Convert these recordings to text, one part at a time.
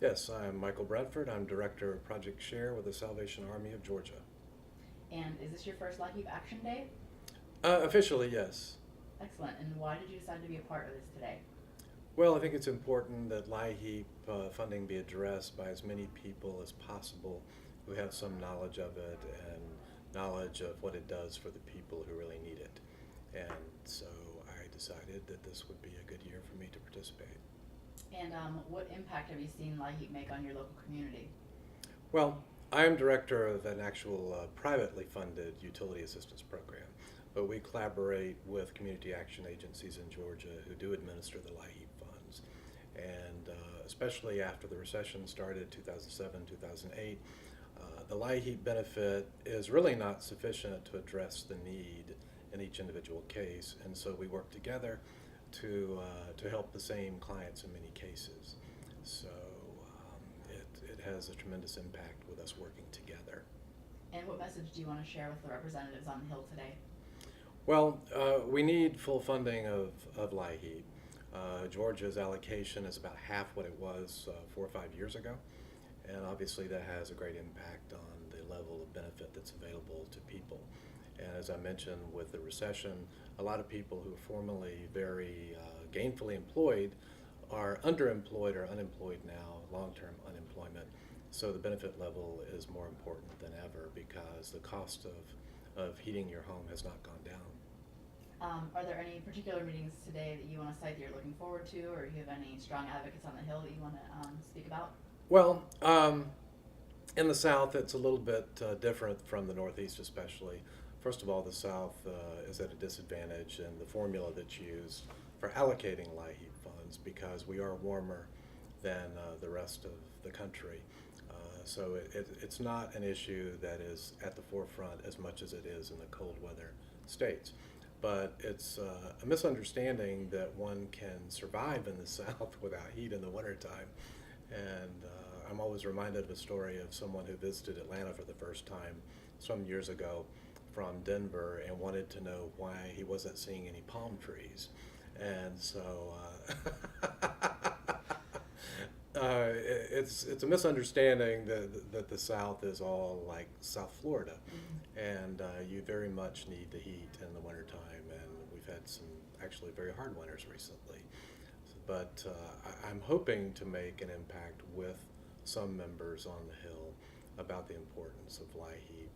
Yes, I'm Michael Bradford. I'm Director of Project Share with the Salvation Army of Georgia. And is this your first LIHEAP Action Day? Officially, yes. Excellent. And why did you decide to be a part of this today? Well, I think it's important that LIHEAP funding be addressed by as many people as possible who have some knowledge of it and knowledge of what it does for the people who really need it. And so I decided that this would be a good year for me to participate. And what impact have you seen LIHEAP make on your local community? Well, I am director of an actual privately funded utility assistance program, but we collaborate with community action agencies in Georgia who do administer the LIHEAP funds. And especially after the recession started 2007, 2008, the LIHEAP benefit is really not sufficient to address the need in each individual case, and so we work together to help the same clients in many cases. So it has a tremendous impact with us working together. And what message do you want to share with the representatives on the Hill today? Well, we need full funding of LIHEAP. Georgia's allocation is about half what it was 4 or 5 years ago, and obviously that has a great impact on the level of benefit that's available to people. And as I mentioned, with the recession, a lot of people who are formerly very gainfully employed are underemployed or unemployed now, long-term unemployment. So the benefit level is more important than ever because the cost of heating your home has not gone down. Are there any particular meetings today that you want to cite that you're looking forward to, or do you have any strong advocates on the Hill that you want to speak about? Well, in the South, it's a little bit different from the Northeast, especially. First of all, the South is at a disadvantage in the formula that's used for allocating LIHEAP funds because we are warmer than the rest of the country. So it's not an issue that is at the forefront as much as it is in the cold weather states. But it's a misunderstanding that one can survive in the South without heat in the wintertime. And I'm always reminded of a story of someone who visited Atlanta for the first time some years ago from Denver and wanted to know why he wasn't seeing any palm trees. And so it's a misunderstanding that the South is all like South Florida, and you very much need the heat in the wintertime, and we've had some actually very hard winters recently. But I'm hoping to make an impact with some members on the Hill about the importance of LIHEAP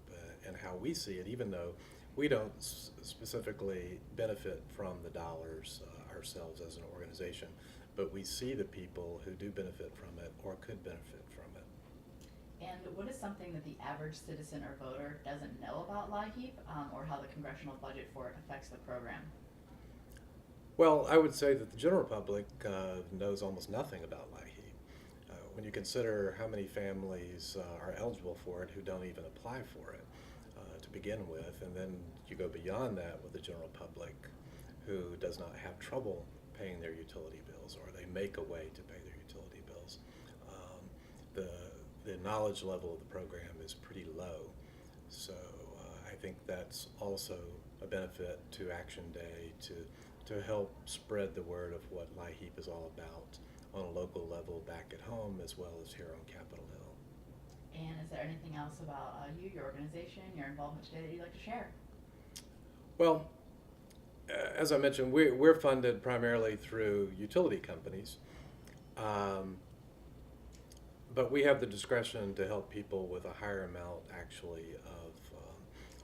and how we see it, even though we don't specifically benefit from the dollars ourselves as an organization, but we see the people who do benefit from it or could benefit from it. And what is something that the average citizen or voter doesn't know about LIHEAP, or how the congressional budget for it affects the program? Well, I would say that the general public knows almost nothing about LIHEAP. When you consider how many families are eligible for it who don't even apply for it to begin with, and then you go beyond that with the general public who does not have trouble paying their utility bills, or they make a way to pay their utility bills. The knowledge level of the program is pretty low. So I think that's also a benefit to Action Day to help spread the word of what LIHEAP is all about on a local level back at home as well as here on Capitol Hill. And is there anything else about you, your organization, your involvement today that you'd like to share? Well, as I mentioned, we're funded primarily through utility companies, but we have the discretion to help people with a higher amount actually of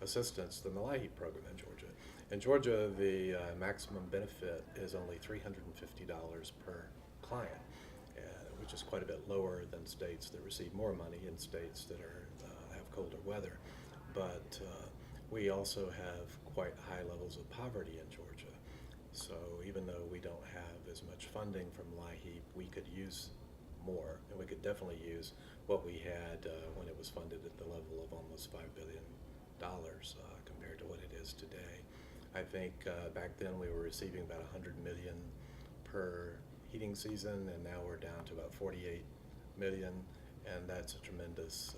assistance than the LIHEAP program in Georgia. In Georgia, the maximum benefit is only $350 per client, which is quite a bit lower than states that receive more money and states that have colder weather. But we also have quite high levels of poverty in Georgia. So even though we don't have as much funding from LIHEAP, we could use more, and we could definitely use what we had when it was funded at the level of almost $5 billion compared to what it is today. I think back then we were receiving about $100 million per heating season, and now we're down to about 48 million, and that's a tremendous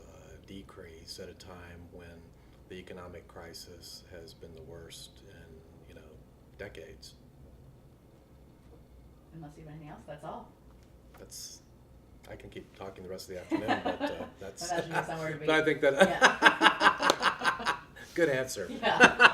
decrease at a time when the economic crisis has been the worst in decades. Unless you have anything else, that's all. That's I can keep talking the rest of the afternoon, but that's. Imagine you have somewhere to be. But I think that. Yeah. Good answer. Yeah.